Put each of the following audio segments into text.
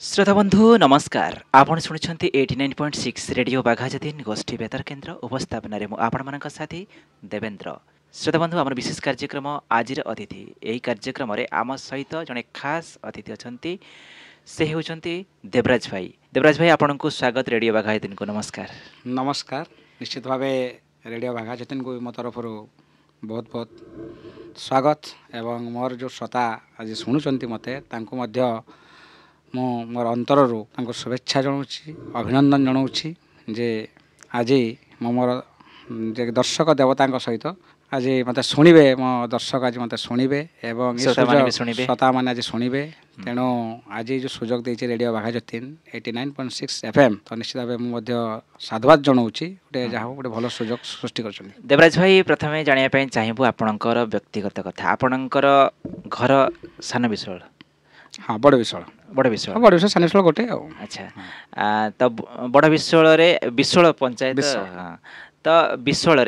श्रोता बंधु नमस्कार आपण शुणुंट 89.6 रेडियो बाघाजतीन गोष्ठी बेतार केन्द्र उपस्थापन आपण साथी देवेंद्र। श्रोता बंधु आम विशेष कार्यक्रम आज अतिथि यही कार्यक्रम आम सहित जड़े खास अतिथि अच्छा से होती देवराज भाई। देवराज भाई आपन को स्वागत रेडियो बाघाजतीन को नमस्कार। नमस्कार। निश्चित भाव रेडियो बाघाजतीन को मो तरफ बहुत बहुत स्वागत एवं मोर जो श्रोता आज शुणुंट मत मु मोर अंतर शुभेच्छा जनाऊँगी अभिनंदन जनाऊँगी जे आज मो मोर दर्शक देवता सहित आज मत शुणे मो दर्शक आज मत शुणे एवं श्रोता मैंने आज शुणे तेणु आज जो सुजोग देती रेडियो बाघाजतीन 89.6 FM तो निश्चित भाव साधुवाद जनाऊँगी गोटे जहाँ गोटे भल सुजोग सृष्टि कर। देवराज भाई प्रथम जानापी चाहबू आपणकर व्यक्तिगत कथा आपणकर घर सान विशाल। हाँ बड़ विशाल सान विशाल गोटे। अच्छा तो बड़ विशाल पंचायत तो विशाल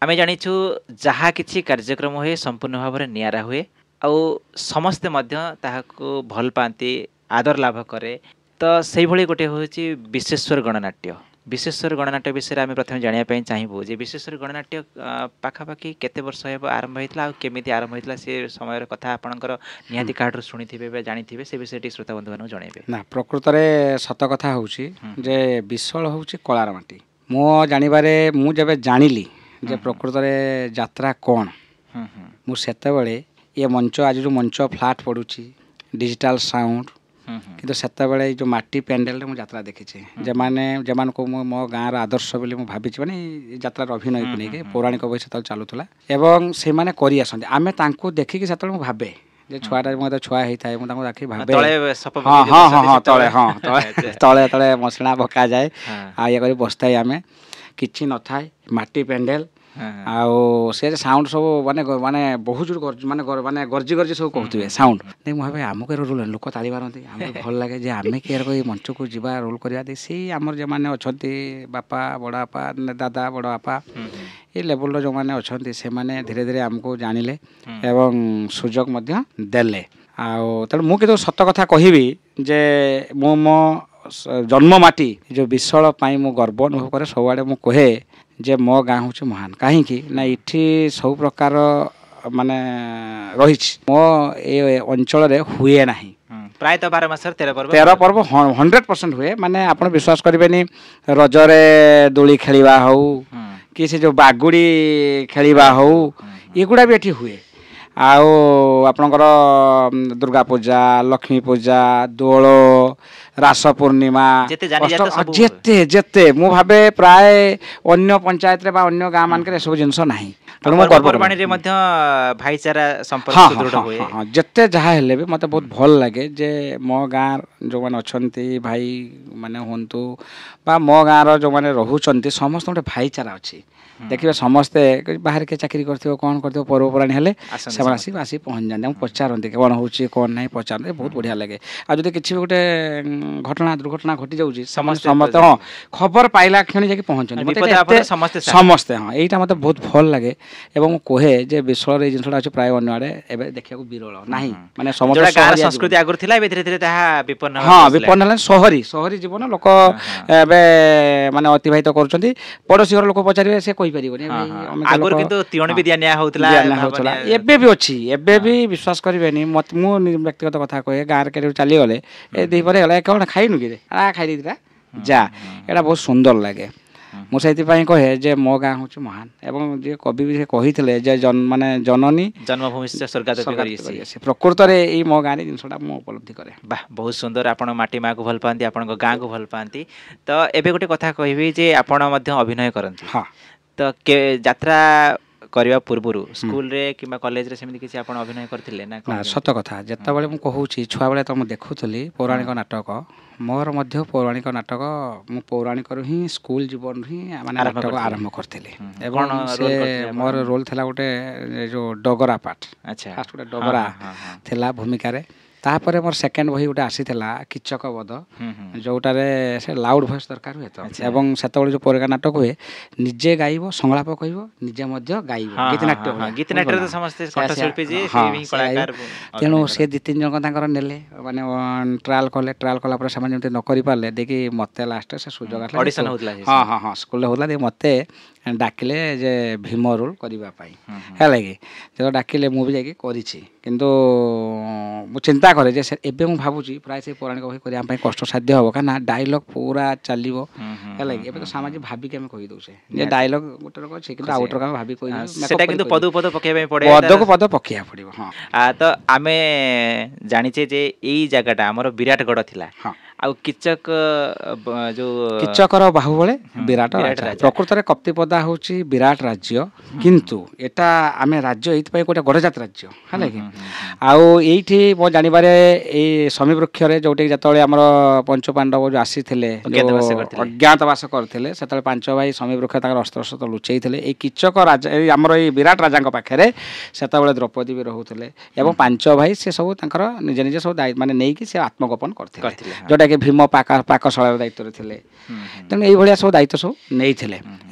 आम जाचु जहाँ किसी कार्यक्रम हुए संपूर्ण भाव में निरा हुए आउ समस्ते भल पाती आदर लाभ करे तो से भली गोटे हूँ विश्वेश्वर गणनाट्य। विश्वेश्वर गणनाट्य विषय आम प्रथम जानापी चाहबू जे विश्वेश्वर गणनाट्य पाखापाखि केते वर्ष हे आरंभ होता केमी आरंभ होता से समय कथा आपणकर निहाती कार्ड शुणी थे जानी से विषय श्रोता बंधु मानक जनइबे ना। प्रकृत में सत कथा हूँ जे विशाल हूँ कलार माटी मो जानिबारे मु जब जानिली जे प्रकृत में यात्रा कौन मुझे ये मंच आज जो मंच फ्लाट पड़ुची डिजिटल साउंड किंतु सेतबेले जो माटी पेंडेल मु यात्रा देखी जमान को मो गाँव आदर्श बोली मुझे भावी माने यात्रार अभिनय को लेकिन पौराणिक बही से चलूला एवं से मैंने आम देखिकी से भावे जे छुआटा मत छुआ होता है मुझे देखी भावे हाँ हाँ हाँ हाँ तले हाँ तले तले मसला पका जाए आ ये कर बसता आम कि न था माटी पेंडेल आउ से साउंड सब माने माने बहुत जोर माने माने गर्जी गर्जी सब कहते साउंड नहीं मुझे आमको रोल लोक ताली मारती आमको भल लगे जे आम केयर कर मंच को जीवा रोल करवा से आमर जो मैंने अच्छा बापा बड़ापा दादा बड़ापा ये लेवल जो मैंने अच्छा से मैंने धीरे धीरे आमको जानिले एवं सुजोग देले आउ तेणु मुझे सत कथा कहबी जे मो मो जन्म माटी जो विशाल पाई मु गर्व अनुभव करे सबुआड़े मु कहे जे मो गाँ हूँ महान कहीं ना इठी सब प्रकार माने रही मो ये अंचल हुए ना प्रायतः 12 मास 13 पर्व 100% हुए माने आपण विश्वास करें रजरे दोली खेलिबा हो कि से जो बागुड़ी खेलिबा हो एगुड़ा भी एठी हुए आउ आपणकर दुर्गा पूजा लक्ष्मी पूजा दोल रास पूर्णिमा जेते जेते मु भावे प्राय अन्य पंचायत रे बा अन्य गाँ मानक सब जिनस नाही भाईचारा संपर्क सुदृढ़ हुए जिते जहाँ हेले भी मत बहुत भल लगे जे मो गाँ जो मैंने अच्छा भाई माने हूँ बा मो गाँव जो मैंने रोचंती समस्त गोटे भाईचारा अच्छी देखिए समस्ते बाहर के चाकरी करते कौन करते पर्वपराणी हेले से आसी पहुँच जाते पचारती कौन हो कौन ना पचारते बहुत बढ़िया लगे आ जो किसी भी गोटे घटना दुर्घटना घटी जाऊँगी समस्त हाँ खबर पाइला क्षण जाकि पहुँचते समस्ते हाँ यहीटा मत बहुत भल लगे एवं कहे जे विश्व जिनसा अच्छे प्राय अन्य आड़े एवं देखा विरल ना माने संस्कृति आगुरी धीरे धीरे विपन्न हाँ विपन्न है शहरी शहरी जीवन लोक माने अतिवाहित कर पड़ोशी घर लोक पचारे से आगुरी किंतु तिवण भी दिया होतला एबे भी अछि एबे भी विश्वास करिवेनी मत मु व्यक्तिगत कथा कहे गाँव के चली गले ए दी पर गला कौन खाइनु कि खाई दी जा एटा बहुत सुंदर लगे मुझे कहे जे मो गाँ हूँ महान एवं जे कवि भी कही जे माने जननी जन्मभूमि स्वर्गादपि प्रकृत में मो गाँव जिनसा मुझे उपलब्धि करे। वाह बहुत सुंदर आपण माटी माँ को भल पाती आपण गाँ को भल पाती तो एबे गोटे कथा कहबी जे आपण अभिनय करती हाँ तो यात्रा करने पूर्व स्कूल रे किंबा कॉलेज रे सेमि किसी आपण अभिनय करथिले ना सत कथा जिते बड़े मुझे छुआ बेले तो मुझे देखुली पौराणिक नाटक मोर मध्य पौराणिक नाटक मु पौराणिक ही स्कूल जीवन ही माने नाटक आरंभ करथिले एवं से मोर रोल थिला गोटे जो डगरा पाठ। अच्छा फास्ट गोटे डगरा थिला भूमिका रे तापर मोर सेकेंड बही गोटे आसीला किचक बध जोटारे से लाउड भॉइस दरकार हुए तो एवं सेतबेले जो पोरगा नाटक हुए निजे गाइबो संलाप कहबो निजे मध्य गाइबो गीत नाट्य तो समस्त कंठशिल्पी जे से भी कलाकार तेणु से दि तीन जन तांकर नेले माने ट्रायल कला पर सामान जमते न करि पाले देखि मते लास्ट से सुजोग आला ऑडिशन होतला हां हां हां स्कूल होतला दे मते डाकिले जे भीम रोल करिबा पाई है लागी जो डाकिले मु भी जाकी करिछि किंतु मु चिंता करे जे एबे मु भाबुची प्राय से पौराणिक बही करिया पई कष्ट साध्य होबो काना डायलॉग पूरा चलिबो है लागी एबे तो सामाजिक भाबी के हम कहि दउसे जे डायलॉग गोटे रको छै किंतु आउटर का भाबी कहि सेटा किंतु पद पके पई पड़े पद को पद पकिया पड़िबो हां तो आमे जानिचे जे एई जगहटा हमर विराटगढ़ थिला हां आउ किचक जो किचकर बाहुबले विराट प्रकृत रे कप्तिपदा होची विराट राज्य किंतु एटा आमे राज्य एत पई गोटे गडजात राज्य हला कि आउ एठी मो जानि बारे ए समी वृक्ष रे जोटे जतले हमर पंच पांडव जो आसीथिले अज्ञातवास करथिले सेतले पांच भाई समी वृक्ष ताकर अस्त्र शस्त्र लुचैथिले ए किचक राजा हमर ए विराट राजांक पाखरे सेतबेले द्रौपदी भी रहुथिले एवं पांच भाई से सब ताकर निजे निजे सब माने नै कि से आत्मगोपन करथिले जोटा कि भीम पाकशाला दायित्व थे तेणु ये सब दायित्व सब नहीं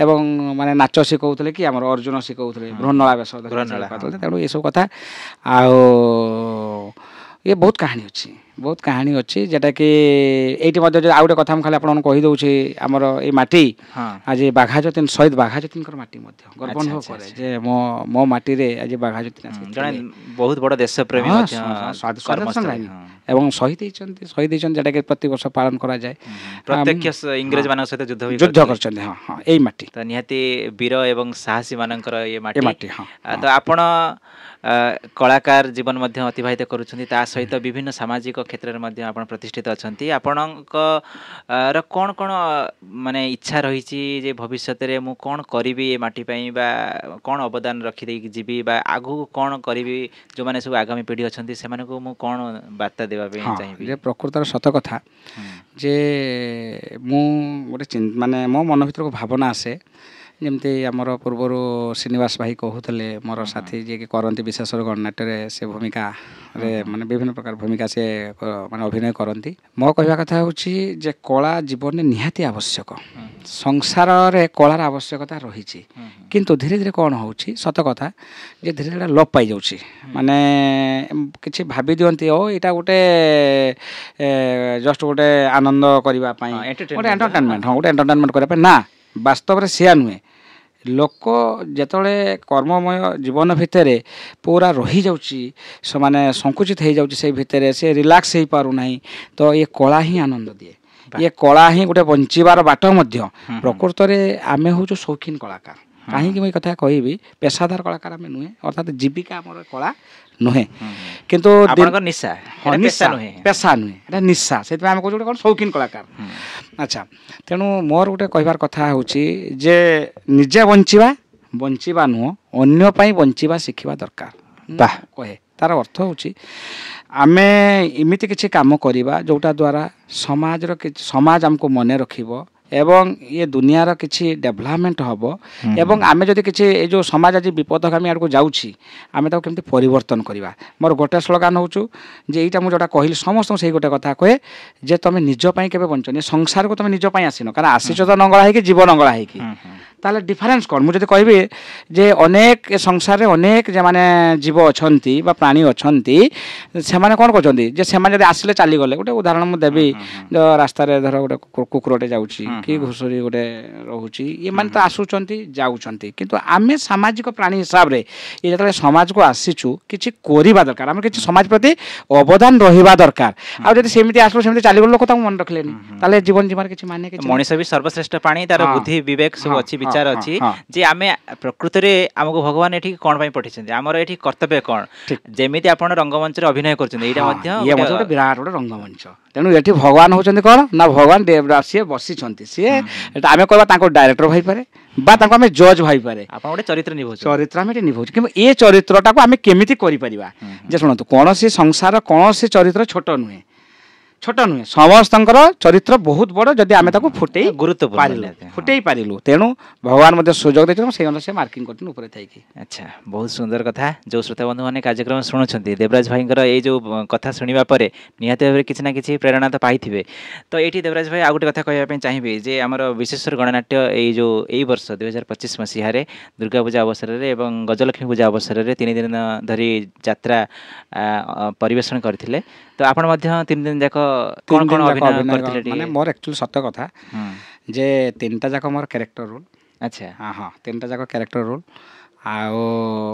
एवं माने नाच शिखौले कि आम अर्जुन शिखौले बृहन्नला बेश तेणु ये सब कथा ये बहुत कहानी अच्छी जेटा कि एटी आउ गोटे कथा खाली आपन कहि दउछि हमर ए माटी आज बाघाजतीन शहीद बाघाजतीन माटी गर्व अनुभव करे जे मो माटी रे आज बाघाजतीन जने बहुत बड़ देश प्रेमी एवं शहीद जेटा कि प्रति वर्ष पालन करा जाए प्रत्यक्ष इंग्रेज मान सहित युद्ध करछन हां हां एई माटी तो निहाती वीर एवं साहसी मानकर ये माटी तो आपण कलाकार जीवन मध्य अतिबाहित करुछन्ती ता सहित विभिन्न सामाजिक क्षेत्र में आप प्रतिष्ठित अच्छा आपणक कौन कौन माने इच्छा रही जे भविष्य में मु कौन करी ए माटी पई बा कौन अवदान रखी जीवी बा आगु कौन करी जो माने सब आगामी पीढ़ी अच्छा से मु कौन वार्ता देवा चाहिए जे प्रकृतर सत कथा जे मु गोटे माने मो मन भीतर को भावना आसे जमती आमर पूर्वर श्रीनिवास भाई कहते मोर साथी जी करती विशेषकर गणनाट्य से भूमिका रे माने विभिन्न प्रकार भूमिका से माने अभिनय करती मो कहवा कथा होची जे कला जीवन में निहाती आवश्यक संसार रे कलार आवश्यकता रही किंतु धीरे धीरे कौन होची सत कथा जे धीरे धीरे लोप पाई जाउची माने किछि भाबी दियंती ओ एटा गोटे जस्ट गोटे आनंद करबा पई गोटे एंटरटेनमेंट गोटे एंटरटेनमेंट करबा ना वास्तव रे सिया नुहे लोक जेतले कर्ममय जीवन भितर पूरा रही जाउची माने संकुचित हो जाउची से भितर से रिलैक्स हो पारु नाही तो ये कला ही आनंद दिए ये कला ही गोटे बंचिबार बाट मध्य प्रकृत रे आमे हो शौकीन कलाकार कहीं मुझे कथा कहि पेशादार कलाकार आम नुहे अर्थात जीविका आम कला नुहे किंतु निशा पेशा नुहे निशा से आम कौन कौन शौकीन कलाकार अच्छा तेणु मोर गोटे कहबार कथा होची जे निजे बंचिबा नुह अन्य पाई बंचिबा शिखिबा दरकार वाह कहे तार अर्थ होची आमे इमिति किछि काम करिबा जोटा द्वारा समाज हमको मने रखिबो एवं ये दुनियार किछि डेवलपमेंट हबो एवं आमे जदि किछि ए जो समाज आज विपदगामी आड़ को जाउछि आमे ताको केमति परिवर्तन करिबा मोर गोटे स्लोगान होचु जे एटा मु जोटा कहिल समस्त सही गोटे कथा कहे जे तमे निज पई केबे बंचनी संसार को तमे निज पई आसिनो कारण आसीच तो नंगळा है कि जीवन नंगळा है कि ताले डिफरेंस कोन मु जदि कहबे जे अनेक संसार रे अनेक जे माने जीव अछंती बा प्राणी अछंती से माने कोन करछंती जे से माने जदि आसिले चाली गले गोटे उदाहरण मु देबी जो रास्ता रे धर गोटे कुकुरटे जाउछि कि घुसुरी गोटे रहुछि ये माने तो आसुचंती जाउचंती किंतु आमे सामाजिक प्राणी हिसाब रे ये जतले समाज को आसीचु किछि कोरिबा दरकार हम किछि समाज प्रति अवदान रहिबा दरकार आ जदि सेमिति आसलो सेमिति चाली गलो लोक ता मन रखलेनी ताले जीवन जीवन किछि माने किछि मनुष्य भी सर्वश्रेष्ठ प्राणी तार बुद्धि विवेक सब अछि विचार अछि जे आमे प्रकृति रे हमको भगवान एठी कोन पई पठिछन्ती हमर एठी कर्तव्य कोन जेमिति आपण रंगमंच रे अभिनय करछन्ती एटा मध्य ये मते विराट गोटे रंगमंच तेणु एठी भगवान होचन्ती कोन ना भगवान देवदासी बसी छन्ती से एटा आमे कहबा ताको डायरेक्टर भाई पारे बा ताको आमे जज भाई पारे आपण गोटे चरित्र निभौछ चरित्र आमे निभौछ कि ए चरित्रटा को आमे केमिति करि परिबा जे सुनतो कोनोसी संसार कोनोसी चरित्र छोट नुहे ଛୋଟ ନୁହେଁ ସମସ୍ତଙ୍କର ଚରିତ୍ର ବହୁତ ବଡ଼ ଯଦି ଆମେ ତାକୁ ଫୁଟେଇ ଗୁରୁତ୍ୱପୂର୍ଣ୍ଣ ପାରିଲୁ ନିହାତି, ହଁ। ଫୁଟେଇ ପାରିଲୁ ତେଣୁ ଭଗବାନ ମଧ୍ୟ ସୁଯୋଗ ଦେଇଛନ୍ତି ସେଇ ଅନୁସାରେ ସେ ମାର୍କିଂ କରୁଛନ୍ତି ଉପରେ ଥାଇକି। ଆଚ୍ଛା ବହୁତ ସୁନ୍ଦର କଥା ଯେଉଁ ଶ୍ରୋତା ବନ୍ଧୁମାନେ କାର୍ଯ୍ୟକ୍ରମ ଶୁଣୁଛନ୍ତି ଦେବରାଜ ଭାଇଙ୍କର ଏଇ ଯେଉଁ କଥା ଶୁଣିବା ପରେ ନିହାତି ଭାବରେ କିଛି ନା କିଛି ପ୍ରେରଣା ତ ପାଇଥିବେ। ତ ଏଇଠି ଦେବରାଜ ଭାଇ ଆଉ ଗୋଟେ କଥା କହିବା ପାଇଁ ଚାହିଁବି ଯେ ଆମର ବିଶ୍ୱେଶ୍ୱର ଗଣନାଟ୍ୟ ଏଇ ବର୍ଷ 2025 ମସିହାରେ ଦୁର୍ଗା ପୂଜା ଅବସରରେ ଏବଂ ଗଜଲକ୍ଷ୍ମୀ ପୂଜା ଅବସରରେ 3 ଦିନ ଧରି ଯାତ୍ରା ପରିବେଷଣ କରିଥିଲେ। ତ ଆପଣ ମଧ୍ୟ 3 ଦିନ ଯାକ କ'ଣ 3 କ'ଣ ଦିନ ଯାକ ଅଭିନୟ ଅଭିନୟ କରିଥିଲେ ମାନେ ଟିକେ? ମୋର ଆକ୍ଚୁଆଲି ସତ କଥା ହୁଁ ଯେ 3ଟା ଯାକ ମୋର କ୍ୟାରେକ୍ଟର ରୋଲ୍। ଆଚ୍ଛା ହଁ 3ଟା ଯାକ କ୍ୟାରେକ୍ଟର ରୋଲ୍ ଆଉ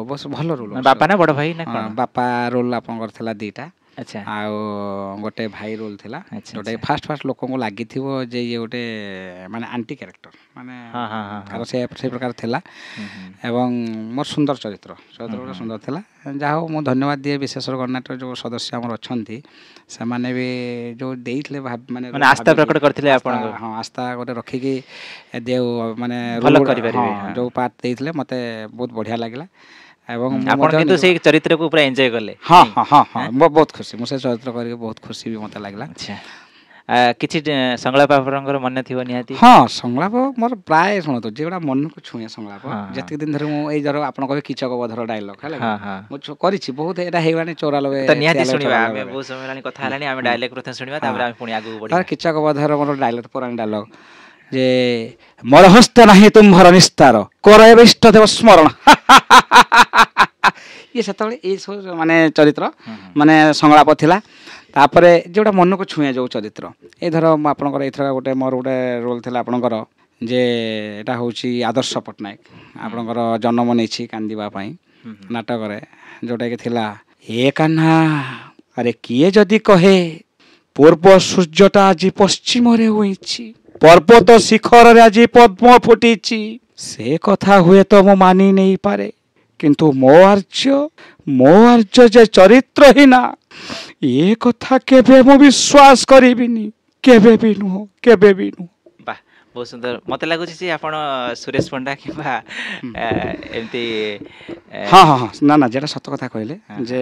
ବସ୍ ଭଲ ରୋଲ୍ ମାନେ ବାପା ନା ବଡ଼ ଭାଇ ନା କ'ଣ? ବାପା ରୋଲ୍ ଆପଣଙ୍କର ଥିଲା 2ଟା ଆଚ୍ଛା ଆଉ ଗୋଟେ ଭାଇ ରୋଲ୍ ଥିଲା ଆଚ୍ଛା ଯେଉଁଟାକି ଆଚ୍ଛା ଫାଷ୍ଟ ଲୋକଙ୍କୁ ଲାଗିଥିବ ଯେ ଇଏ ଗୋଟେ ମାନେ ଆଣ୍ଟି କ୍ୟାରେକ୍ଟର ମାନେ ହଁ ହଁ ହଁ ହଁ ତାର ସେଇ ପ୍ରକାର ଥିଲା ହୁଁ ହୁଁ ଏବଂ ମୋର ସୁନ୍ଦର ଚରିତ୍ର ହୁଁ ଗୋଟେ ହୁଁ ସୁନ୍ଦର ଥିଲା। ଯାହା ହଉ ମୁଁ ଧନ୍ୟବାଦ ଦିଏ ବିଶ୍ୱେଶ୍ୱର ଗଣନାଟ୍ୟର ଯେଉଁ ସଦସ୍ୟ ଆମର ଅଛନ୍ତି ସେମାନେ ବି ଯେଉଁ ଦେଇଥିଲେ ମାନେ ମାନେ ରୋଲ୍ ଆସ୍ଥା ଭାବିକି ପ୍ରକଟ କରିଥିଲେ ଆସ୍ଥା ଆପଣଙ୍କ ଆସ୍ଥା ଗୋଟେ ରଖିକି ଦେଉ ମାନେ ଭଲ ରୋଲ୍ କରିପାରିବେ ଯେଉଁ ପାର୍ଟ ଦେଇଥିଲେ ମୋତେ ବହୁତ ବଢ଼ିଆ ଲାଗିଲା ଏବଂ ମୁଁ ଆପଣ ମଧ୍ୟ କିନ୍ତୁ ନିଜ ସେଇ ଚରିତ୍ରକୁ ପୁରା ଏନ୍ଜୟ କଲେ ହଁ ନାଇଁ? ହଁ ହଁ ହଁ ଆଁ? ମୁଁ ବହୁତ ଖୁସି ମୁଁ ସେ ଚରିତ୍ର କରିକି ବହୁତ ଖୁସି ବି ମୋତେ ଲାଗିଲା। ଆଚ୍ଛା କିଛି ସଂଳାପ ଆପଣଙ୍କର ମନେ ଥିବ ନିହାତି। ହଁ ସଂଳାପ ମୋର ପ୍ରାୟ ଶୁଣନ୍ତୁ ଯେଗୁଡ଼ା ମନକୁ ଛୁଏଁ ସଂଳାପ ହଁ ହଁ ଯେତିକି ଦିନ ଧରି ମୁଁ ଏଇ ଧର ଆପଣ କହିବେ କିଚକ ବଧର ଡାଇଲଗ ହେଲା କି ହଁ ହଁ ମୁଁ କରିଛି ବହୁତ ଏଇଟା ହେଇଗଲାଣି 94 ତ ନିହାତି 93 ଶୁଣିବା ଆମେ 94 ବହୁତ ସମୟ ହେଲାଣି କଥା ହଁ ହେଲାଣି ଆମେ ହଁ ଡାଇଲେକ୍ଟ ପ୍ରଥମେ ଶୁଣିବା ହଁ ତାପରେ ଆମେ ପୁଣି ଆଗକୁ ତାର ବଢିବା। କିଚକ ବଧର ମୋର ଡାଇଲଗ ପୁରାଣ ଡାଇଲଗ ଯେ ମୋର ହସ୍ତେ ନାହିଁ ତୁମ୍ଭର ନିସ୍ତାର କର ଏବେ ଇଷ୍ଟ ଦେବ ସ୍ମରଣ ଇଏ ସେତେବେଳେ ଏଇ ସବୁ ମାନେ ଚରିତ୍ର ହୁଁ ହୁଁ ମାନେ ସଂଳାପ ଥିଲା। ତାପରେ ଯେଉଁଟା ମନକୁ ଛୁଏଁ ଯେଉଁ ଚରିତ୍ର ଏଇ ଧର ମୁଁ ଆପଣଙ୍କର ଏଇଥର ଗୋଟେ ମୋର ଗୋଟେ ରୋଲ୍ ଥିଲା ଆପଣଙ୍କର ଯେ ଏଇଟା ହେଉଛି ଆଦର୍ଶ ପଟ୍ଟନାୟକ ଆପଣଙ୍କର ଜନ୍ମ ନେଇଛି କାନ୍ଦିବା ପାଇଁ ହୁଁ ହୁଁ ନାଟକରେ ଯେଉଁଟାକି ଥିଲା ଏ କାହ୍ନା ଆରେ କିଏ ଯଦି କହେ ପୂର୍ବ ସୂର୍ଯ୍ୟଟା ଆଜି ପଶ୍ଚିମରେ ହୋଇଛି ପର୍ବତ ଶିଖରରେ ଆଜି ପଦ୍ମ ଫୁଟିଛି ସେ କଥା ହୁଏତ ମୁଁ ମାନି ନେଇପାରେ କିନ୍ତୁ ମୋ ଆର୍ଯ୍ୟ ଯେ ଚରିତ୍ରହୀନା ଏ କଥା କେବେ ମୁଁ ବିଶ୍ୱାସ କରିବିନି କେବେ ବି ନୁହଁ କେବେ ବି ନୁହଁ। ବାଃ ବହୁତ ସୁନ୍ଦର ମତେ ଲାଗୁଛି ଯେ ଆପଣ ସୁରେଶ ପଣ୍ଡା କିମ୍ବା ଏମିତି ହଁ ହଁ ହଁ ନା ନା ଯେଟା ସତ କଥା କହିଲେ ହଁ ଯେ